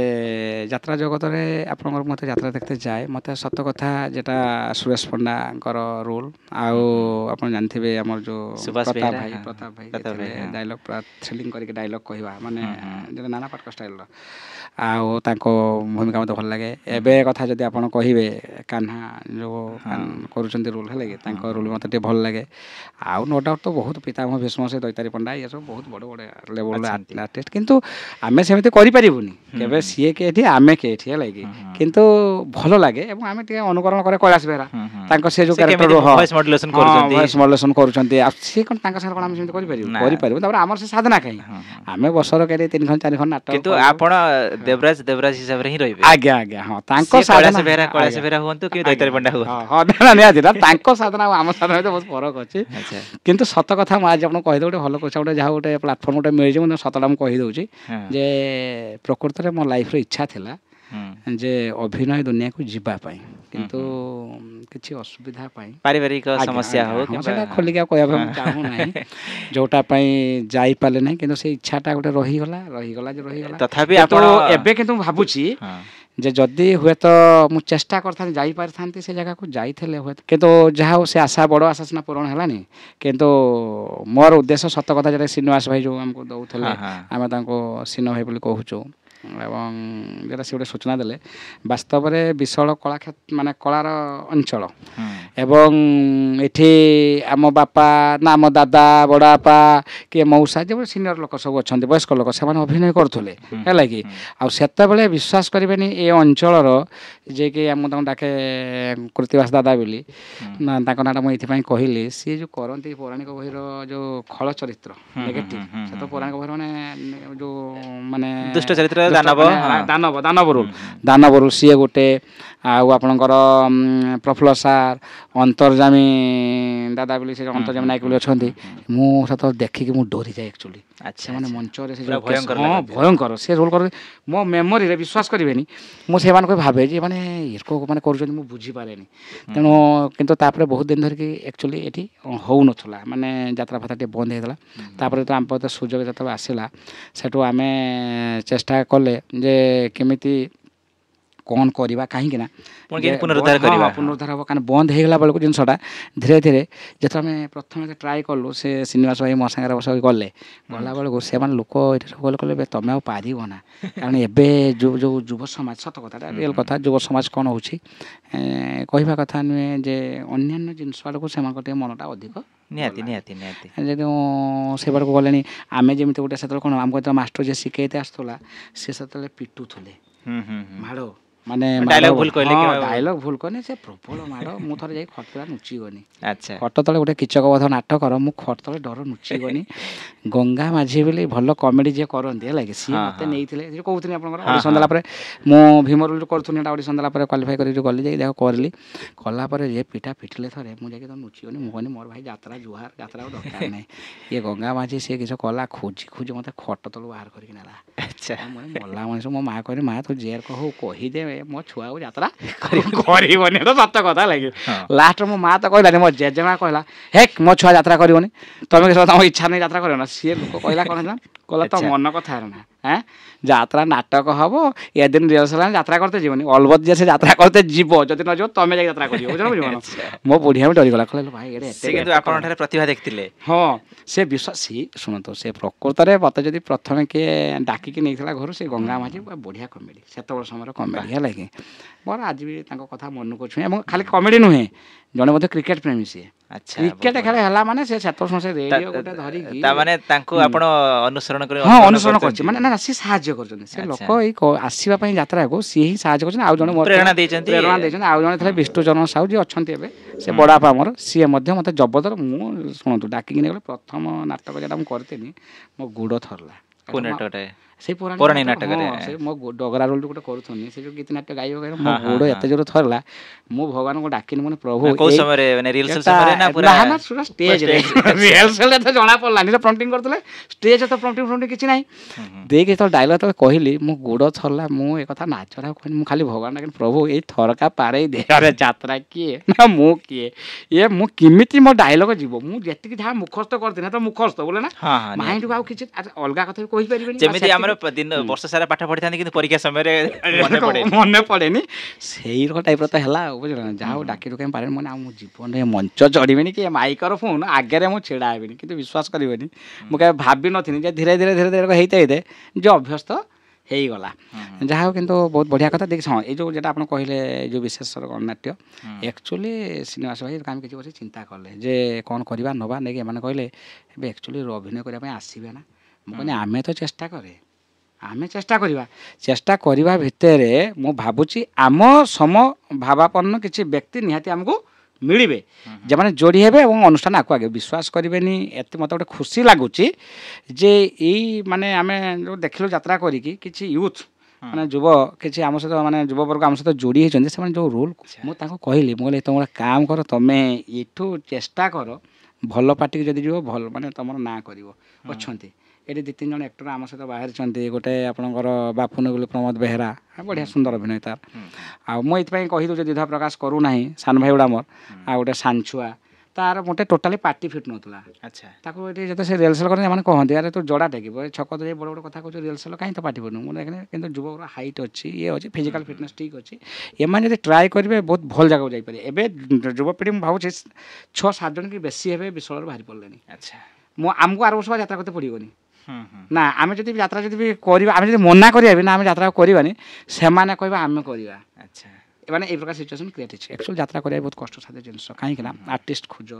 ଯାତ୍ରା ଜଗତରେ ଆପଣଙ୍କର ମୋତେ ଯାତ୍ରା ଦେଖତେ ଯାଏ ମୋତେ ସତ କଥା ଯେଟା ସୁରେଶ ପଣ୍ଡାଙ୍କର ରୋଲ୍ ଆଉ ଆପଣ ଜାଣିଥିବେ ଆମର ଯେଉଁ ସୁଭାଷ ପ୍ରତାପ ବେହେରା ଭାଇ ହଁ ପ୍ରତାପ ଭାଇ ପ୍ରତାପ ଥିଲେ ଭାଇ ହଁ ଡାଇଲଗ୍ ପୁରା ଥ୍ରିଲିଂ କରିକି ଡାଇଲଗ୍ କହିବା ମାନେ ହୁଁ ହୁଁ ଯେଟା ନାନା ପାଟକ ଷ୍ଟାଇଲ୍ର ଆଉ ତାଙ୍କ ଭୂମିକା ମୋତେ ଭଲ ଲାଗେ ହୁଁ ଏବେ କଥା ଯଦି ଆପଣ କହିବେ କାହ୍ନା ଯେଉଁ ହଁ କରୁଛନ୍ତି ରୋଲ୍ ହେଲା କି ହଁ ତାଙ୍କ ହଁ ରୋଲ୍ ମୋତେ ଟିକେ ଭଲ ଲାଗେ ଆଉ ନୋ ଡାଉଟ୍ ତ ବହୁତ ପିତାମହ ଭୀଷ୍ମ ସେ ଦୈତାରୀ ପଣ୍ଡା ଏ ସବୁ ବହୁତ ବଡ଼ ବଡ଼ ଲେବଲ୍ର ଅଛନ୍ତି ଆର୍ଟିଷ୍ଟ କିନ୍ତୁ ଆମେ ସେମିତି କରିପାରିବୁନି ହୁଁ କେବେ ହୁଁ ସିଏ କେଠି ଆମେ କେଠି ହେଲା କି ହୁଁ ହୁଁ କିନ୍ତୁ ଭଲ ଲାଗେ ଏବଂ ଆମେ ଟିକେ ଅନୁକରଣ କରେ କୈଳାସ ବେହେରା ହୁଁ ହୁଁ ତାଙ୍କ ସେ ଯେଉଁ କେମିତି କ୍ୟାରେକ୍ଟର ହଁ ଭଏସ୍ ମଡୁଲେସନ ହଁ କରୁଛନ୍ତି ଭଏସ୍ ମଡୁଲେସନ୍ କରୁଛନ୍ତି ଆଉ ସିଏ କ'ଣ ତାଙ୍କ ସାଙ୍ଗରେ କ'ଣ ଆମେ ସେମିତି କରିପାରିବୁ ନା କରିପାରିବୁ ତାପରେ ଆମର ସେ ସାଧନା କାହିଁ ହଁ ହଁ ଆମେ ବର୍ଷର କେତେ 3 ଖଣ୍ଡ 4 ଖଣ୍ଡ ନାଟକ କିନ୍ତୁ କଲୁ ଆପଣ ଦେବରାଜ ହିସାବରେ ହିଁ ରହିବେ। ଆଜ୍ଞା ଆଜ୍ଞା ହଁ ତାଙ୍କ ସିଏ ସାଧନା କୈଳାସ ଆଜ୍ଞା ବେହେରା ହୁଅନ୍ତୁ କି ଆଜ୍ଞା ଦୈତାରୀ ପଣ୍ଡା ଆଜ୍ଞା ହଁ ହୁଅନ୍ତୁ। ହଁ ନା ନିହାତି ନା ତାଙ୍କ ସାଧନା ଆଉ ଆମ ସାଧନା ଭିତରେ ବହୁତ ଫରକ ଅଛି ଆଚ୍ଛା କିନ୍ତୁ ସତ କଥା ମୁଁ ଆଜି ଆପଣଙ୍କୁ କହିଦେବି ଗୋଟେ ଭଲ କଥା ଗୋଟେ ଯାହା ଗୋଟେ ପ୍ଲାଟଫର୍ମ ଗୋଟେ ମିଳିଛି ମୁଁ ସତଟା ମୁଁ କହିଦେଉଛି ହଁ ଯେ ପ୍ରକୃତରେ ମୋ ଲାଇଫ୍ର ଇଚ୍ଛା ଥିଲା ହୁଁ ଯେ ଅଭିନୟ ଦୁନିଆକୁ ଯିବା ପାଇଁ ହୁଁ କିନ୍ତୁ ହୁଁ କିଛି ଅସୁବିଧା ପାଇଁ ପାରିବାରିକ ଆଜ୍ଞା ସମସ୍ୟା ଆଜ୍ଞା ହଉ ହଁ କିମ୍ବା ସେଇଟା ଖୋଲିକି ଆଉ କହିବା ପାଇଁ ମୁଁ ହଁ ଚାହୁଁନାହିଁ ଯେଉଁଟା ପାଇଁ ଯାଇପାରିଲେ ନାହିଁ କିନ୍ତୁ ସେ ଇଚ୍ଛାଟା ଗୋଟେ ରହିଗଲା ଯେ ରହିଗଲା ତଥାପି କିନ୍ତୁ ଆପଣ ଏବେ କିନ୍ତୁ ମୁଁ ଭାବୁଛି ହଁ ଯେ ଯଦି ହୁଏତ ମୁଁ ଚେଷ୍ଟା କରିଥାନ୍ତି ଯାଇପାରିଥାନ୍ତି ସେ ଜାଗାକୁ ଯାଇଥିଲେ ହୁଏତ କିନ୍ତୁ ଯାହା ହଉ ସେ ଆଶା ବଡ଼ ଆଶା ସିନା ପୂରଣ ହେଲାନି କିନ୍ତୁ ମୋର ଉଦ୍ଦେଶ୍ୟ ସତ କଥା ଯେଟା ଶ୍ରୀନିବାସ ଭାଇ ଯେଉଁ ଆମକୁ ଦେଉଥିଲେ ହଁ ହଁ ଆମେ ତାଙ୍କୁ ସିନ ଭାଇ ବୋଲି କହୁଛୁ ଏବଂ ଯେଟା ସେ ଗୋଟେ ସୂଚନା ଦେଲେ ବାସ୍ତବରେ ବିଶାଳ ମାନେ କଳାର ଅଞ୍ଚଳ ହୁଁ ଏବଂ ଏଠି ଆମ ବାପା ନା ଆମ ଦାଦା ବଡ଼ ବାପା କିଏ ମଉସା ଯେଭଳି ସିନିୟର ଲୋକ ସବୁ ଅଛନ୍ତି ବୟସ୍କ ଲୋକ ସେମାନେ ଅଭିନୟ କରୁଥିଲେ ହୁଁ ହୁଁ ହେଲା କି ହୁଁ ଆଉ ସେତେବେଳେ ବିଶ୍ୱାସ କରିବେନି ଏ ଅଞ୍ଚଳର ଯିଏକି ମୁଁ ତାଙ୍କୁ ଡାକେ କୃତିବାସ ଦାଦା ବୋଲି ହୁଁ ନା ତାଙ୍କ ନାଁଟା ମୁଁ ଏଇଥିପାଇଁ କହିଲି ସିଏ ଯେଉଁ କରନ୍ତି ପୌରାଣିକ ବହିର ଯେଉଁ ଖଳ ଚରିତ୍ର ହୁଁ ହୁଁ ନେଗେଟିଭ୍ ହୁଁ ହୁଁ ସେ ତ ହୁଁ ହୁଁ ପୌରାଣିକ ବହିର ମାନେ ଯେଉଁ ମାନେ ଦୁଷ୍ଟ ଚରିତ୍ର ଦାନବ ମାନେ ହଁ ଦାନବ ହୁଁ ରୋଲ୍ ହୁଁ ଦାନବ ରୋଲ୍ ସିଏ ଗୋଟେ ଆଉ ଆପଣଙ୍କର ପ୍ରଫୁଲ୍ଲ ସାର୍ ଅନ୍ତର୍ଯାମୀ ଦାଦା ବୋଲି ସେ ହୁଁ ଅନ୍ତର୍ଯାମୀ ହୁଁ ନାୟକ ହୁଁ ବୋଲି ଅଛନ୍ତି ହୁଁ ହୁଁ ମୁଁ ସେତେବେଳେ ଦେଖିକି ମୁଁ ଡରିଯାଏ ଆକ୍ଚୁଆଲି ଆଚ୍ଛା ସେମାନେ ଆଚ୍ଛା ମଞ୍ଚରେ ସେ ପୁରା ଯେଉଁ ଭୟଙ୍କର ହଁ ଲାଗନ୍ତି ଭୟଙ୍କର ସେ ରୋଲ୍ କରନ୍ତି ମୋ ମେମୋରିରେ ବିଶ୍ୱାସ କରିବେନି ମୁଁ ସେମାନଙ୍କୁ ଭାବେ ଯେ ମାନେ ଇର୍କ ମାନେ କରୁଛନ୍ତି ମୁଁ ବୁଝିପାରେନି ହୁଁ ତେଣୁ ହୁଁ କିନ୍ତୁ ତାପରେ ବହୁତ ଦିନ ଧରିକି ଆକ୍ଚୁଆଲି ଏଠି ହେଉନଥିଲା ମାନେ ଯାତ୍ରା ଫାତ୍ରା ଟିକେ ବନ୍ଦ ହେଇଗଲା ହୁଁ ତାପରେ ତ ଆମ ପାଖରେ ସୁଯୋଗ ଯେତେବେଳେ ଆସିଲା ସେଠୁ ଆମେ ଚେଷ୍ଟା କଲେ ଯେ କେମିତି କ'ଣ କରିବା କାହିଁକି ନା ପୁଣି କେମିତି ପୁନରୁଦ୍ଧାର କରିବା? ପୁନରୁଦ୍ଧାର ହେବ କାରଣ ବନ୍ଦ ହେଇଗଲା ବେଳକୁ ଜିନିଷଟା ଧୀରେ ଧୀରେ ଯେତେବେଳେ ଆମେ ପ୍ରଥମେ ଟ୍ରାଏ କଲୁ ସେ ଶ୍ରୀନିବାସ ଭାଇ ମୋ ସାଙ୍ଗରେ ବସ ଗଲେ ଗଲା ବେଳକୁ ସେମାନେ ଲୋକ ଏଠି ସବୁ ଗଲେ କହିଲେ ତମେ ଆଉ ପାରିବ ନା କାରଣ ଏବେ ଯେଉଁ ଯୁବ ସମାଜ ସତ କଥାଟା ରିଅଲ୍ କଥା ଯୁବ ସମାଜ କ'ଣ ହେଉଛି କହିବା କଥା ନୁହେଁ ଯେ ଅନ୍ୟାନ୍ୟ ଜିନିଷ ଆଡ଼କୁ ସେମାନଙ୍କ ଟିକେ ମନଟା ଅଧିକ ନିହାତି ନିହାତି ନିହାତି ଯେହେତୁ ସେ ବାଡ଼କୁ ଗଲେଣି ଆମେ ଯେମିତି ଗୋଟେ ସେତେବେଳେ କ'ଣ ଆମକୁ ଯେତେବେଳେ ମାଷ୍ଟର ଯିଏ ଶିଖେଇତେ ଆସୁଥିଲା ସେ ସେତେବେଳେ ପିଟୁଥିଲେ ମାଡ଼ ମାନେ ଡାଇଲଗ ଭୁଲ କହିଲେ ଡାଇଲଗ ଭୁଲ କନି ସେ ପ୍ରବଳ ମାଡ଼ ମୁଁ ଥରେ ଯାଇ ଖଟ ତଳେ ଲୁଚିଗନି ଆଚ୍ଛା ଖଟ ତଳେ ଗୋଟେ କିଚକବଧ ନାଟକର ମୁଁ ଖଟ ତଳେ ଡର ଲୁଚିଗନି ଗଙ୍ଗା ମାଝୀ ବୋଲି ଭଲ କମେଡ଼ି ଯିଏ କରନ୍ତି ହେଲା କି ସିଏ ମୋତେ ନେଇଥିଲେ ଯେ କହୁଥିଲି ଆପଣଙ୍କର ଅଡ଼ିସନ୍ ଦେଲା ପରେ ମୁଁ ଭୀମରୁ ଯେଉଁ କରୁଥିଲି ଏଇଟା ଅଡ଼ିସନ୍ ଦେଲା ପରେ କ୍ୱାଲିଫାଇ କରି ଗଲି ଯାଇକି ଦେଖ କରିଲି କଲା ପରେ ଯେ ପିଠା ପିଟିଲେ ଥରେ ମୁଁ ଯାଇକି ତ ଲୁଚିଗନି ମୁଁ କହିନି ମୋର ଭାଇ ଯାତ୍ରା ଜୁହାର ଯାତ୍ରା ଆଉ ଦରକାର ନାହିଁ ଇଏ ଗଙ୍ଗା ମାଝୀ ସିଏ କିଛି କଲା ଖୋଜି ଖୋଜି ମୋତେ ଖଟ ତଳୁ ବାହାର କରିକି ନେଲା ଆଚ୍ଛା ମଲା ମଣିଷ ମୋ ମାଆ କହିଲେ ମାଆ ତୁ ଜେର କହୁ କହିଦେ ମୋ ଛୁଆକୁ ଯାତ୍ରା କରିବନି ତ ସତ କଥା ଲାଗେ ଲାଷ୍ଟରେ ମୋ ମାଆ ତ କହିଲାନି ମୋ ଜେଜେମା କହିଲା ହେକ୍ ମୋ ଛୁଆ ଯାତ୍ରା କରିବନି ତମେ କିଛି ତମ ଇଚ୍ଛା ନେଇ ଯାତ୍ରା କରିବ ନା ସିଏ ଲୋକ କହିଲା କ'ଣ ହେଲା କହିଲା ତ ମନ କଥା ହେଲା ନା ଯାତ୍ରା ନାଟକ ହବ ଏଦିନ ରିହର୍ସାଲ ଯାତ୍ରା କରତେ ଯିବନି ଅଲବତ ଯେ ସେ ଯାତ୍ରା କରତେ ଯିବ ଯଦି ନ ଯିବ ତମେ ଯାଇକି ଯାତ୍ରା କରିବ ବୁଝିବ ମୋ ବୁଢ଼ିଆ ବି ଡରିଗଲା କହିଲେ ଭାଇ ସେ କିନ୍ତୁ ଆପଣଙ୍କଠାରେ ପ୍ରତିଭା ଦେଖିଥିଲେ ହଁ ସେ ବିଶ୍ୱାସ ଶୁଣନ୍ତୁ ସେ ପ୍ରକୃତରେ ମୋତେ ଯଦି ପ୍ରଥମେ କିଏ ଡାକିକି ନେଇଥିଲା ଘରୁ ସେ ଗଙ୍ଗା ମାଝୀ ବଢ଼ିଆ କମେଡ଼ି ସେତେବେଳେ ସମୟର କମେଡ଼ି ହେଲା କି ମୋର ଆଜି ବି ତାଙ୍କ କଥା ମନକୁ ଛୁଏଁ ଏବଂ ଖାଲି କମେଡ଼ି ନୁହେଁ ଜଣେ ମଧ୍ୟ କ୍ରିକେଟ ପ୍ରେମୀ ସିଏ କ୍ରିକେଟ ଖେଳ ହେଲା ମାନେ ସେ ସେତେବେଳେ ରେଡ଼ିଓ ଗୋଟେ ଧରିକି ତାମାନେ ତାଙ୍କୁ ଆପଣ ଅନୁସରଣ କରି ହଁ ଅନୁସରଣ କରୁଛି ମାନେ ନା ସିଏ ସାହାଯ୍ୟ କରୁଛନ୍ତି ସେ ଲୋକ ଏଇ ଆସିବା ପାଇଁ ଯାତ୍ରାକୁ ସିଏ ହିଁ ସାହାଯ୍ୟ କରୁଛନ୍ତି ଆଉ ଜଣେ ପ୍ରେରଣା ଦେଇଛନ୍ତି ଆଉ ଜଣେ ଥିଲେ ବିଷ୍ଣୁଚରଣ ସାହୁ ଯିଏ ଅଛନ୍ତି ଏବେ ସେ ବଡ଼ ବାପା ଆମର ସିଏ ମଧ୍ୟ ମୋତେ ଜବରଦସ୍ତ ମୁଁ ଶୁଣନ୍ତୁ ଡାକିକି ନେଇଗଲେ ପ୍ରଥମ ନାଟକ ଯେଟା ମୁଁ କରିଥିଲି ମୋ ଗୋଡ଼ ଥରିଲା ସେଇ ପୌରାଣିକ ନାଟକରେ ସେ ମୋ ଡଗରା ରୋଲ ଗୋଟେ କରୁଥିଲି ସେ ଯେଉଁ ଗୀତ ନାଟ୍ୟ ଗାଇବ ମୋ ଗୋଡ଼ ଏତେ ଜୋର ଥରିଲା ମୁଁ ଭଗବାନଙ୍କୁ ଡାକିନି ମାନେ ପ୍ରଭୁ ରିହର୍ସାଲ ଏତେ ଜଣା ପଡ଼ିଲାନି ପ୍ରମ୍ପଟିଂ କରୁଥିଲେ ଷ୍ଟେଜ୍ ତ ପ୍ରମ୍ପଟିଂ କିଛି ନାହିଁ ଦେଇକି ଯେତେବେଳେ ଡାଇଲଗ ଯେତେବେଳେ କହିଲି ମୋ ଗୋଡ଼ ଥରିଲା ମୁଁ ଏ କଥା ନାଚରେ ଆଉ କହିନି ମୁଁ ଖାଲି ଭଗବାନ ଡାକିନି ପ୍ରଭୁ ଏଇ ଥରକା ପାରେଇ ଦେହରେ ଯାତ୍ରା କିଏ ନା ମୁଁ କିଏ ମୁଁ କେମିତି ମୋ ଡାଇଲଗ ଯିବ ମୁଁ ଯେତିକି ଯାହା ମୁଖସ୍ଥ କରିଥିଲି ତ ମୁଖସ୍ଥ ବୋଲେ ନା ମାଇଣ୍ଡକୁ ଆଉ କିଛି ଅଲଗା କଥା ବି କହିପାରିବେନି ଯେମିତି ଆମର ବର୍ଷ ସାରା ପାଠ ପଢିଥାନ୍ତି କିନ୍ତୁ ପରୀକ୍ଷା ସମୟରେ ମନେ ପଡ଼େନି ସେଇ ଟାଇପ୍ର ତ ହେଲା ଆଉ ବୁଝିଲ ନା ଯାହା ହଉ ଡାକି ଡୁକାଇ ପାରେନି ମାନେ ଆଉ ମୋ ଜୀବନରେ ମଞ୍ଚ ଚଢ଼ିବିନି କି ମାଇକ୍ରୋଫୋନ୍ ଆଗରେ ମୁଁ ଛିଡ଼ା ହେବିନି କିନ୍ତୁ ବିଶ୍ୱାସ କରିବେନି ମୁଁ କେବେ ଭାବିନଥିଲି ଯେ ଧୀରେ ଧୀରେ ଧୀରେ ଧୀରେ ହେଇତେ ହେଇତେ ଯେ ଅଭ୍ୟସ୍ତ ହେଇଗଲା ଯାହା ହଉ କିନ୍ତୁ ବହୁତ ବଢ଼ିଆ କଥା ଦେଖି ହଁ ଏଇ ଯେଉଁ ଯେଟା ଆପଣ କହିଲେ ଏଇ ଯେଉଁ ବିଶେଷର ଗଣନାଟ୍ୟ ଆକ୍ଚୁଆଲି ଶ୍ରୀନିବାସ ଭାଇ ଆମେ କିଛି ବସି ଚିନ୍ତା କଲେ ଯେ କ'ଣ କରିବା ନେବା ନେଇକି ଏମାନେ କହିଲେ ଏବେ ଆକ୍ଚୁଆଲି ଅଭିନୟ କରିବା ପାଇଁ ଆସିବେ ନା ମୁଁ କହିଲି ଆମେ ତ ଚେଷ୍ଟା କରେ ଆମେ ଚେଷ୍ଟା କରିବା ଭିତରେ ମୁଁ ଭାବୁଛି ଆମ ସମଭାବାପନ୍ନ କିଛି ବ୍ୟକ୍ତି ନିହାତି ଆମକୁ ମିଳିବେ ଯେଉଁମାନେ ଯୋଡ଼ି ହେବେ ଏବଂ ଅନୁଷ୍ଠାନ ଆଗକୁ ଆଗେ ବିଶ୍ୱାସ କରିବେନି ଏତେ ମୋତେ ଗୋଟେ ଖୁସି ଲାଗୁଛି ଯେ ଏଇ ମାନେ ଆମେ ଯେଉଁ ଦେଖିଲୁ ଯାତ୍ରା କରିକି କିଛି ୟୁଥ୍ ମାନେ ଯୁବ କିଛି ଆମ ସହିତ ମାନେ ଯୁବବର୍ଗ ଆମ ସହିତ ଯୋଡ଼ି ହେଇଛନ୍ତି ସେମାନେ ଯେଉଁ ରୋଲ୍ ମୁଁ ତାଙ୍କୁ କହିଲି ମୁଁ କହିଲି ତୁମର କାମ କର ତୁମେ ଏଠୁ ଚେଷ୍ଟା କର ଭଲ ପାର୍ଟିକି ଯଦି ଯିବ ଭଲ ମାନେ ତୁମର ନାଁ କରିବ ଅଛନ୍ତି ଏଠି 2-3 ଜଣ ଆକ୍ଟର ଆମ ସହିତ ବାହାରିଛନ୍ତି ଗୋଟେ ଆପଣଙ୍କର ବାପୁନ ବୋଲି ପ୍ରମୋଦ ବେହେରା ବଢ଼ିଆ ସୁନ୍ଦର ଅଭିନୟ ତାର ଆଉ ମୁଁ ଏଇଥିପାଇଁ କହିଦେଉଛି ଦ୍ୱିଧା ପ୍ରକାଶ କରୁନାହିଁ ସାନ ଭାଇ ଗୁଡ଼ା ମୋର ଆଉ ଗୋଟେ ସାନଛୁଆ ତାର ଗୋଟେ ଟୋଟାଲି ପାର୍ଟି ଫିଟ୍ ନଥିଲା ଆଚ୍ଛା ତାକୁ ଏଠି ଯେତେ ସେ ରିହର୍ସାଲ କରନ୍ତି ସେମାନେ କହନ୍ତି ଆରେ ତୁ ଜଡ଼ା ଟେକିବ ଛକ ତ ବଡ଼ ବଡ଼ କଥା କହୁଛୁ ରିହର୍ସାଲ କାହିଁ ତ ପାର୍ଟି ଫିଟ୍ ମୁଁ ଦେଖିନି କିନ୍ତୁ ଯୁବକର ହାଇଟ୍ ଅଛି ଇଏ ଅଛି ଫିଜିକାଲ୍ ଫିଟନେସ୍ ଠିକ୍ ଅଛି ଏମାନେ ଯଦି ଟ୍ରାଏ କରିବେ ବହୁତ ଭଲ ଜାଗାକୁ ଯାଇପାରିବେ ଏବେ ଯୁବପିଢ଼ି ମୁଁ ଭାବୁଛି 6-7 ଜଣ କି ବେଶୀ ହେବେ ବିଷୟରେ ବାହାରି ପଡ଼ିଲେଣି ଆଚ୍ଛା ଆମକୁ ଆର ବର୍ଷ ଯାତ୍ରା କରତେ ପଡ଼ିବନି ନା ଆମେ ଯଦି ଯାତ୍ରା ଯଦି ବି କରିବା ଆମେ ଯଦି ମନା କରିବା ବି ନା ଆମେ ଯାତ୍ରା କରିବାନି ସେମାନେ କହିବା ଆମେ କରିବା ଆଚ୍ଛା ମାନେ এই ପ୍ରକାର ସିଚୁଏସନ୍ କ୍ରିଏଟ୍ ହେଇଛି ଆକ୍ଚୁଆଲି ଯାତ୍ରା କରିବା ବହୁତ କଷ୍ଟସାଧ୍ୟ ଜିନିଷ କାହିଁକି ନା ଆର୍ଟିଷ୍ଟ ଖୋଜ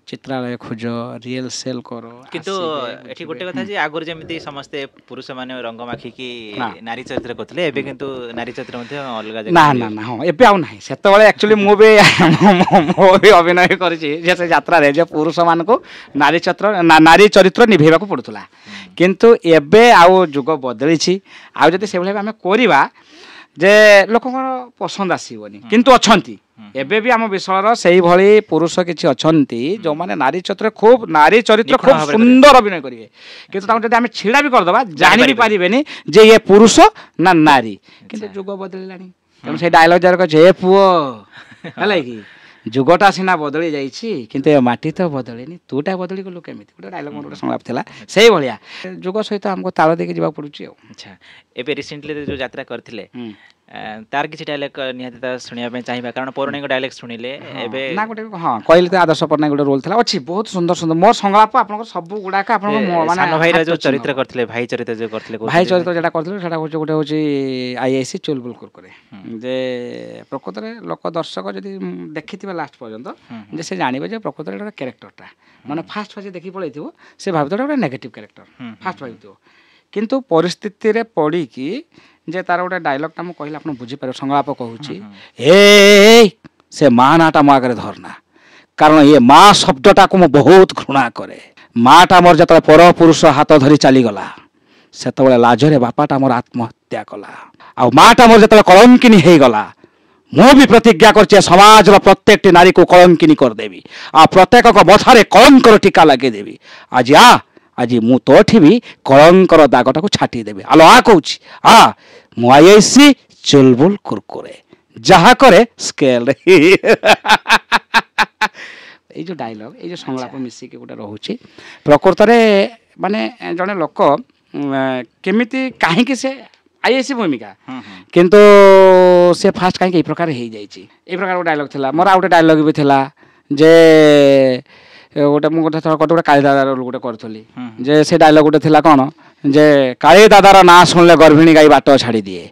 ଚିତ୍ରାଳୟ ଖୋଜ ରିହର୍ସାଲ କର କିନ୍ତୁ ଏଠି ଗୋଟେ କଥା ଯେ ଆଗରୁ ଯେମିତି ସମସ୍ତେ ପୁରୁଷମାନେ ରଙ୍ଗ ମାଖିକି ନାରୀ ଚରିତ୍ର କରୁଥିଲେ ଏବେ କିନ୍ତୁ ନାରୀ ଚରିତ୍ର ମଧ୍ୟ ଅଲଗା ନା ନା ନା ହଁ ଏବେ ଆଉ ନାହିଁ ସେତେବେଳେ ଆକ୍ଚୁଆଲି ମୁଁ ବି ଅଭିନୟ କରିଛି ଯେ ସେ ଯାତ୍ରାରେ ଯେ ପୁରୁଷମାନଙ୍କୁ ନାରୀ ଚରିତ୍ର ନିଭେଇବାକୁ ପଡ଼ୁଥିଲା କିନ୍ତୁ ଏବେ ଆଉ ଯୁଗ ବଦଳିଛି ଆଉ ଯଦି ସେଭଳି ଆମେ କରିବା ଯେ ଲୋକଙ୍କର ପସନ୍ଦ ଆସିବନି କିନ୍ତୁ ଅଛନ୍ତି ଏବେ ବି ଆମ ବିଷୟର ସେଇଭଳି ପୁରୁଷ କିଛି ଅଛନ୍ତି ଯେଉଁମାନେ ନାରୀ ଚରିତ୍ର ଖୁବ୍ ସୁନ୍ଦର ଅଭିନୟ କରିବେ କିନ୍ତୁ ତାଙ୍କୁ ଯଦି ଆମେ ଛିଡ଼ା ବି କରିଦେବା ଜାଣି ବି ପାରିବେନି ଯେ ଇଏ ପୁରୁଷ ନା ନାରୀ କିନ୍ତୁ ଯୁଗ ବଦଳିଲାଣି ତେଣୁ ସେଇ ଡାଇଲଗ୍ ଯାକ ଯେ ପୁଅ ହେଲା କି ଯୁଗଟା ସିନା ବଦଳି ଯାଇଛି କିନ୍ତୁ ଏ ମାଟି ତ ବଦଳିନି ତୁଟା ବଦଳି ଗଲୁ କେମିତି ଗୋଟେ ଡାଇଲଗ୍ ମୋର ଗୋଟେ ସଂଳାପ ଥିଲା ସେଇଭଳିଆ ଯୁଗ ସହିତ ଆମକୁ ତାଳ ଦେଇକି ଯିବାକୁ ପଡ଼ୁଛି ଆଉ ଆଚ୍ଛା ଏବେ ରିସେଣ୍ଟଲି ଯେଉଁ ଯାତ୍ରା କରିଥିଲେ तार किसी डायलॉग निहाती ता सुनिया पे चाहिबा कारण पौराणिक डायलॉग सुनिले एबे ना गोटे हाँ कहली तो आदर्श पट्टनायक गोटे रोल था अच्छी बहुत सुंदर सुंदर मोर संलाप आपन सब गुड़ाक आप सानो भाईर जो चरित्र करथिले भाई चरित्र जो करथिले भाई चरित्र जेटा करथिले सेटा होचे गोटे होची आईआईसी चुलबुल कुरकुरे जे प्रकृत रे लोक दर्शक जदी देखिथिबे लास्ट पर्यंत जे से जानिबे जे प्रकृत रे एटा कैरेक्टरटा माने फास्ट फास्ट देखि पळैथिबो से भाबितो एटा नेगेटिव कैरेक्टर फास्ट भाबितो किंतु परिस्थिति रे पड़ी कि जे तार गोटे डायलॉगटा मु कहले आपन बुझी पारे संलाप कहूची ए से मां नाटा मो आगे धरना कारण ये माँ शब्दटा को मु बहुत घृणा करे माटा मोर जत पर पुरुष हाथ धरी चली गला सेतबेले लाजरे बापाटा मोर आत्महत्या कला आ माटा मोर जत कलंकिनी हो गला मु भी प्रतिज्ञा करछे समाज रो प्रत्येक नारी को कलंकिनी कर देबी आ प्रत्येक को मथारे कलंकर टीका लगे देबी आज मु तोठी भी कलंकर दागटा को छाटी देबी आलो आ कहूची मु आईआईसी चुलबुल कुरकुरे जहा करे स्केल ये जो डायलॉग ये जो संलाप मिसिक गोटे रोचे प्रकृत में माने जड़े लोक केमिति कहीं से आईएसी भूमिका किंतु से फास्ट कहीं प्रकार हो जाए प्रकार डायलॉग थिला मोर आउटे डायलॉग भी थिला जे गोटे मुझे गोटे काली दादा रोल गोटे करी जे से डायलॉग गोटे थिला कौन जे काली दादार ना शुणिले गर्भिणी गाई बाट छाड़ी दिए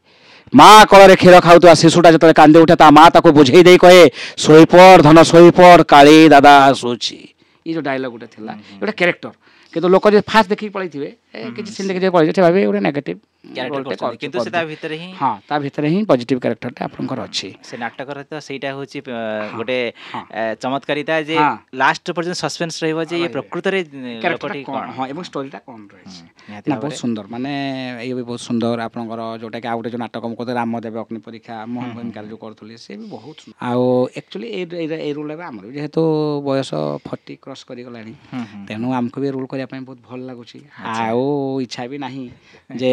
माँ कल क्षीर खाऊा शिशुटा जो कांदी उठे ता माँ ताको बुझे दे कहे शोपड़ धन शोपड़ काली दादा आसूची ये जो डायलॉग गोटे थिला गोटे कैरेक्टर किंतु लोक जो फास्ट देखिक पळैथिबे किछि सीन देखि पळैथिबे भाबे गोटे नेगेटिव कैरेक्टर किंतु सेटा भीतर ही हां ता भीतर ही पॉजिटिव कैरेक्टरटा आपनकर अछि से नाटक रे तो सेटा होछि गोटे चमत्कारिता जे लास्ट पर्यंत सस्पेंस रहइबो जे ये प्रकृत रे लोकटी कोन हां एवं स्टोरीटा कोन रहै ना बहुत सुंदर माने ये भी बहुत सुंदर आपनकर जोटा कि आउटे जो नाटक हम कोते रामदेव अग्नि परीक्षा मोहन भूमिका जो करथुले से भी बहुत आ एक्चुअली ए रोल बा हमर जेहेतु बयस 40 क्रॉस करि गलानी तेनु हमको भी रोल करिया पय बहुत भल लागुछि आ इच्छा भी नाही जे